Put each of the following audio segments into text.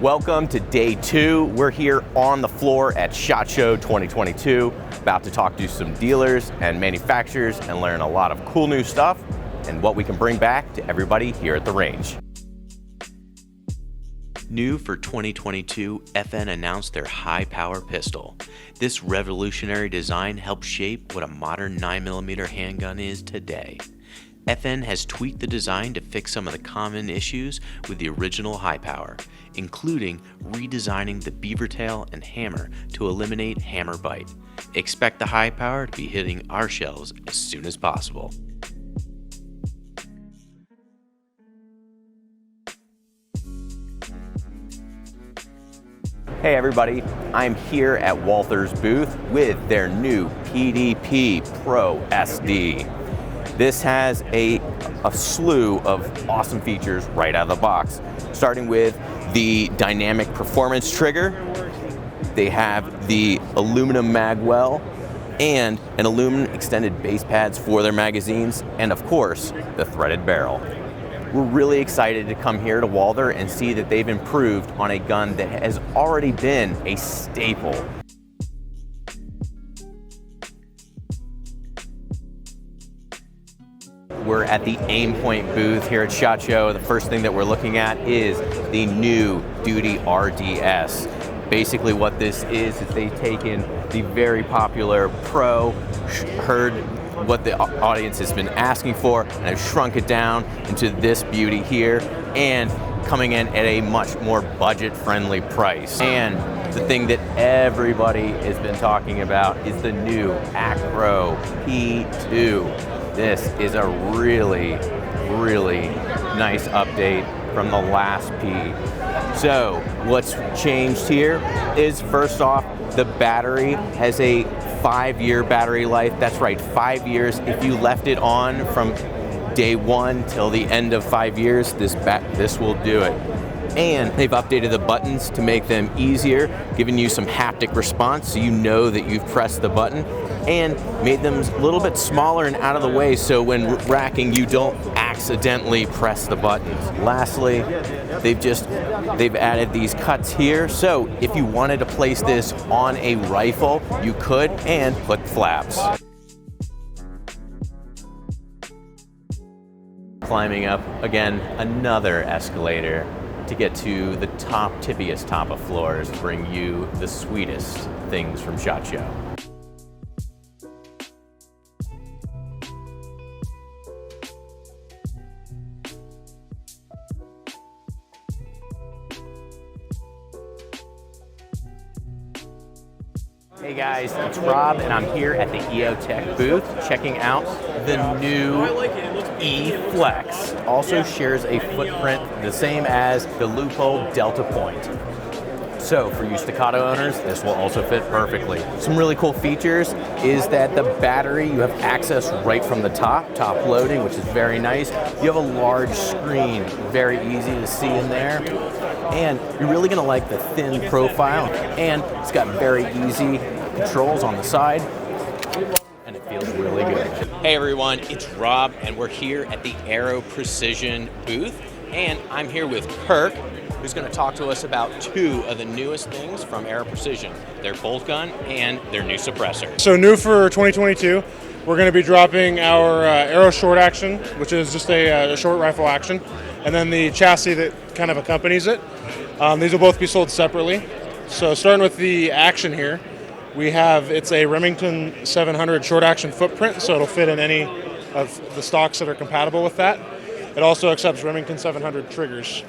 Welcome to day 2. We're here on the floor at SHOT Show 2022, about to talk to some dealers and manufacturers and learn a lot of cool new stuff and what we can bring back to everybody here at the range. New for 2022, FN announced their high-power pistol. This revolutionary design helps shape what a modern 9mm handgun is today. FN has tweaked the design to fix some of the common issues with the original high power, including redesigning the beaver tail and hammer to eliminate hammer bite. Expect the high power to be hitting our shelves as soon as possible. Hey everybody, I'm here at Walther's booth with their new PP Pro SD. This has a slew of awesome features right out of the box, starting with the dynamic performance trigger. They have the aluminum mag well and an aluminum extended base pads for their magazines, and of course, the threaded barrel. We're really excited to come here to Walther and see that they've improved on a gun that has already been a staple. We're at the Aimpoint booth here at SHOT Show. The first thing that we're looking at is the new Duty RS. Basically what this is they've taken the very popular Pro, heard what the audience has been asking for, and have shrunk it down into this beauty here, and coming in at a much more budget-friendly price. And the thing that everybody has been talking about is the new Acro P2. This is a really, really nice update from the last P. So what's changed here is, first off, the battery has a 5-year battery life. That's right, 5 years. If you left it on from day 1 till the end of 5 years, this will do it. And they've updated the buttons to make them easier, giving you some haptic response so you know that you've pressed the button, and made them a little bit smaller and out of the way so when racking you don't accidentally press the buttons. Lastly, they've added these cuts here, so if you wanted to place this on a rifle, you could, and put flaps. Climbing up, again, another escalator to get to the tippiest top of floors, bring you the sweetest things from SHOT Show. Hey guys, it's Rob, and I'm here at the EOTech booth checking out the new Eflex. Also shares a footprint the same as the Leupold Delta Point. So for you staccato owners, this will also fit perfectly. Some really cool features is that the battery, you have access right from the top loading, which is very nice. You have a large screen, very easy to see in there. And you're really gonna like the thin profile, and it's got very easy controls on the side, and it feels really good. Hey everyone, it's Rob, and we're here at the Aero Precision booth, and I'm here with Kirk, who's gonna talk to us about 2 of the newest things from Aero Precision, their bolt gun and their new suppressor. So new for 2022, we're gonna be dropping our Aero short action, which is just a short rifle action, and then the chassis that kind of accompanies it. These will both be sold separately. So starting with the action here, it's a Remington 700 short action footprint, so it'll fit in any of the stocks that are compatible with that. It also accepts Remington 700 triggers.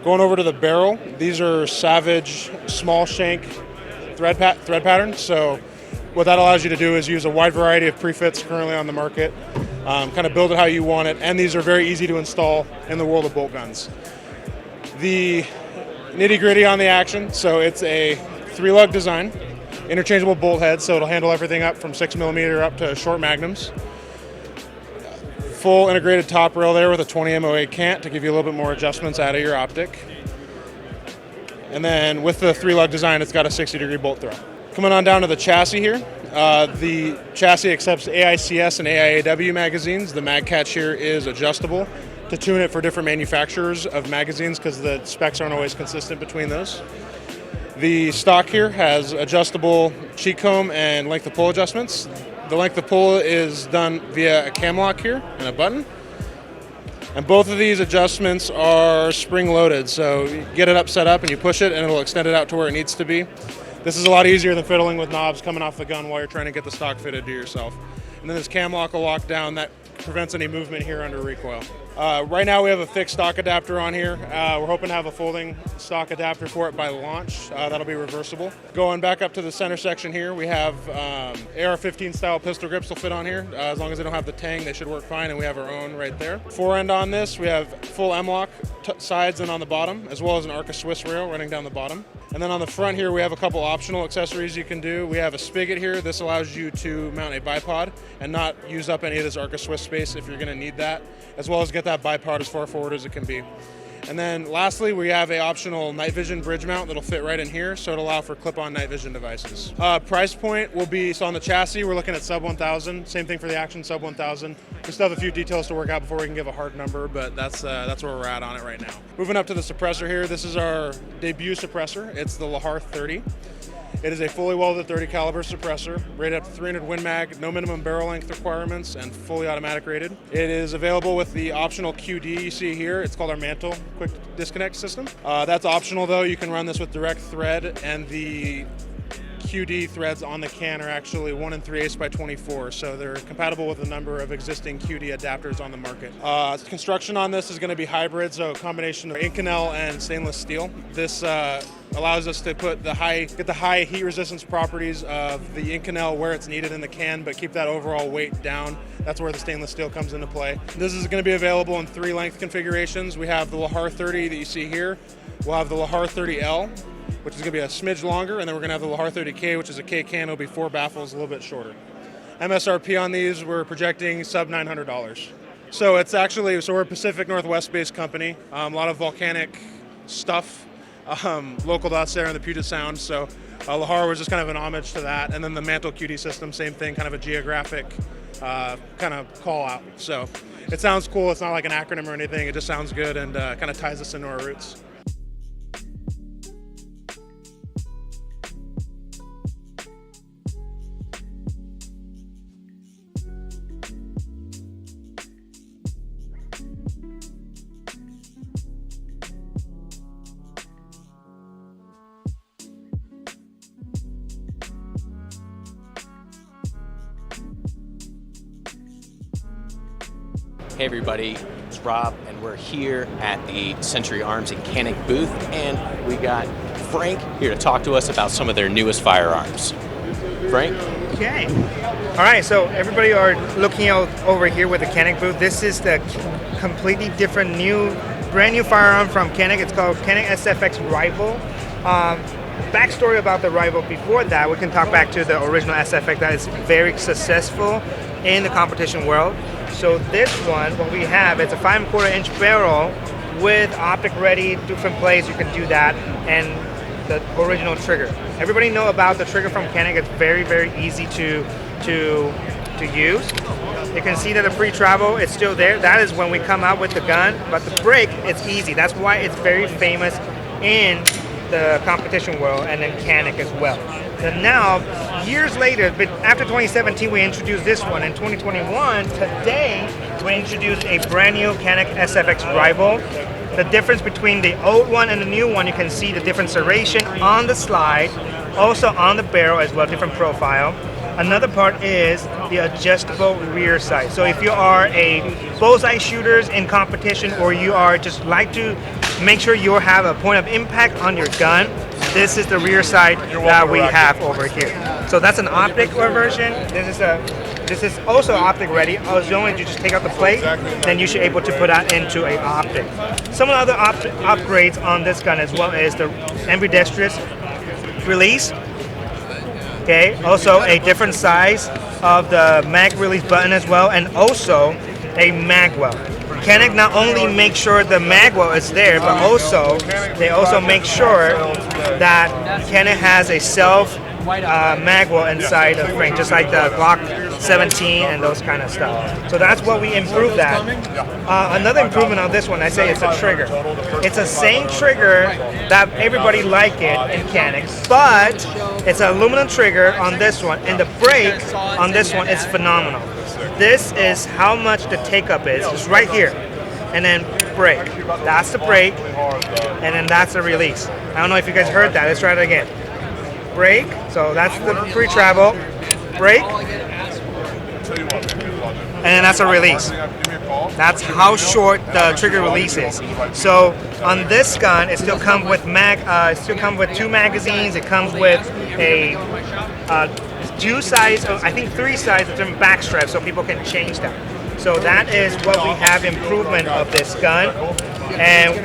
Going over to the barrel, these are Savage small shank thread patterns. So what that allows you to do is use a wide variety of prefits currently on the market, kind of build it how you want it, and these are very easy to install in the world of bolt guns. The nitty-gritty on the action, so it's a 3-lug design, interchangeable bolt head, so it'll handle everything up from 6mm up to short magnums. Full integrated top rail there with a 20 MOA cant to give you a little bit more adjustments out of your optic. And then with the 3-lug design, it's got a 60-degree bolt throw. Coming on down to the chassis here, the chassis accepts AICS and AIAW magazines. The mag catch here is adjustable, to tune it for different manufacturers of magazines because the specs aren't always consistent between those. The stock here has adjustable cheek comb and length of pull adjustments. The length of pull is done via a cam lock here and a button. And both of these adjustments are spring loaded, so you get it set up and you push it and it'll extend it out to where it needs to be. This is a lot easier than fiddling with knobs coming off the gun while you're trying to get the stock fitted to yourself. And then this cam lock will lock down. That prevents any movement here under recoil. Right now we have a fixed stock adapter on here. We're hoping to have a folding stock adapter for it by launch. That'll be reversible. Going back up to the center section here, we have AR-15 style pistol grips will fit on here. As long as they don't have the tang, they should work fine, and we have our own right there. Fore end on this, we have full M-lock sides and on the bottom, as well as an Arca Swiss rail running down the bottom. And then on the front here, we have a couple optional accessories you can do. We have a spigot here. This allows you to mount a bipod and not use up any of this Arca Swiss space if you're gonna need that, as well as get that bipod as far forward as it can be. And then lastly, we have a optional night vision bridge mount that'll fit right in here, so it'll allow for clip-on night vision devices. Price point will be, so on the chassis, we're looking at sub 1,000. Same thing for the Action, sub 1,000. We still have a few details to work out before we can give a hard number, but that's where we're at on it right now. Moving up to the suppressor here, this is our debut suppressor. It's the Lahar 30. It is a fully welded 30 caliber suppressor, rated up to 300 Win Mag, no minimum barrel length requirements, and fully automatic rated. It is available with the optional QD you see here. It's called our Mantle Quick Disconnect System. That's optional though. You can run this with direct thread, and the QD threads on the can are actually 1 3/8 by 24, so they're compatible with a number of existing QD adapters on the market. Construction on this is going to be hybrid, so a combination of Inconel and stainless steel. This allows us to get the high heat resistance properties of the Inconel where it's needed in the can, but keep that overall weight down. That's where the stainless steel comes into play. This is going to be available in 3 length configurations. We have the Lahar 30 that you see here. We'll have the Lahar 30L, which is going to be a smidge longer, and then we're going to have the Lahar 30K, which is a K can. It'll be 4 baffles, a little bit shorter. MSRP on these, we're projecting sub $900. So it's actually, we're a Pacific Northwest-based company. A lot of volcanic stuff, local dots there in the Puget Sound. So Lahar was just kind of an homage to that. And then the Mantle QD system, same thing, kind of a geographic kind of call out. So it sounds cool. It's not like an acronym or anything. It just sounds good and kind of ties us into our roots. Hey everybody, it's Rob, and we're here at the Century Arms and Canik booth, and we got Frank here to talk to us about some of their newest firearms. Frank? Okay. All right, so everybody are looking out over here with the Canik booth. This is the completely different brand new firearm from Canik. It's called Canik SFX Rival. Backstory about the Rival before that, we can talk back to the original SFX that is very successful in the competition world. So this one, what we have, it's a 5 1/4 inch barrel with optic ready, different plays, you can do that, and the original trigger. Everybody know about the trigger from Canik. It's very, very easy to use. You can see that the pre-travel, it's still there. That is when we come out with the gun, but the break, it's easy. That's why it's very famous in the competition world and then Canik as well. And now, years later, but after 2017, we introduced this one. In 2021, today, we introduced a brand new Canik SFX Rival. The difference between the old one and the new one, you can see the different serration on the slide, also on the barrel as well, different profile. Another part is the adjustable rear sight. So if you are a bullseye shooters in competition, or you are just like to make sure you have a point of impact on your gun, this is the rear sight that we have over here. So that's an optic version. This is also optic ready. As long as you just take out the plate, then you should be able to put that into an optic. Some of the other upgrades on this gun as well is the ambidextrous release. Okay, also a different size of the mag release button as well, and also a mag well. Canik not only make sure the mag well is there, but also they also make sure that Canik has a self mag well inside the frame, just like the Glock 17 and those kind of stuff. So that's what we improved that. Another improvement on this one, I say it's a trigger. It's the same trigger that everybody like it in Canik, but it's an aluminum trigger on this one, and the brake on this one is phenomenal. This is how much the take-up is. It's right here. And then brake. That's the brake, and then that's the release. I don't know if you guys heard that. Let's try it again. Brake, so that's the pre-travel. Brake, and then that's a release. That's how short the trigger release is. So on this gun, it still comes with two magazines. It comes with a two size, I think 3 size of different back straps, so people can change that. So that is what we have improvement of this gun. And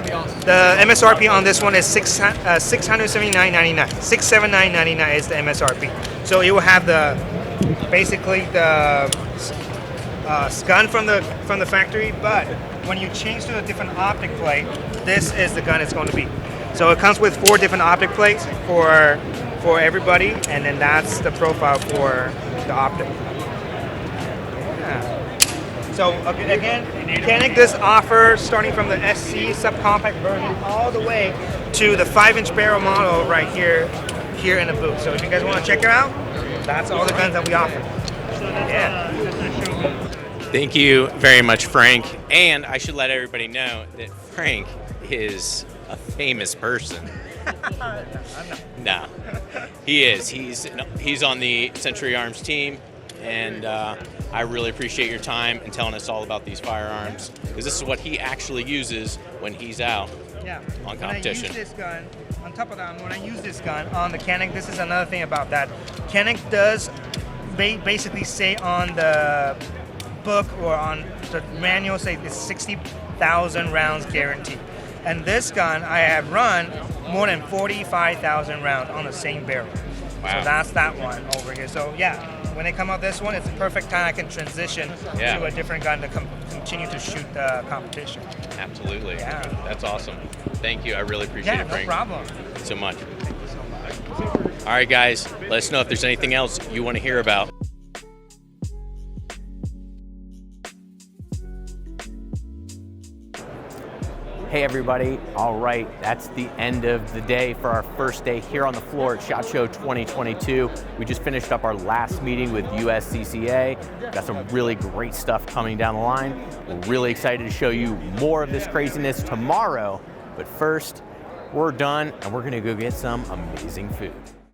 the MSRP on this one is $679.99. $679.99 is the MSRP. So you will have basically the gun from the factory, but when you change to a different optic plate, this is the gun it's going to be. So it comes with 4 different optic plates for everybody, and then that's the profile for the optic. So again, Canik does offer starting from the SC subcompact version all the way to the 5-inch barrel model right here in the booth. So if you guys want to check it out, that's all the guns that we offer. Yeah. Thank you very much, Frank. And I should let everybody know that Frank is a famous person. No, he is. He's on the Century Arms team, and I really appreciate your time and telling us all about these firearms, because this is what he actually uses when he's out on competition. When I use this gun, on top of that, when I use this gun on the Canik, this is another thing about that. Canik does basically say on the book or on the manual, say it's 60,000 rounds guaranteed. And this gun, I have run more than 45,000 rounds on the same barrel. Wow. So that's that one over here. So yeah, when they come out this one, it's the perfect time I can transition to a different gun to continue to shoot the competition. Absolutely. Yeah. That's awesome. Thank you. I really appreciate it, Frank. No problem. So much. All right, guys. Let us know if there's anything else you want to hear about. Hey everybody, all right, that's the end of the day for our first day here on the floor at SHOT Show 2022. We just finished up our last meeting with USCCA. Got some really great stuff coming down the line. We're really excited to show you more of this craziness tomorrow, but first, we're done and we're gonna go get some amazing food.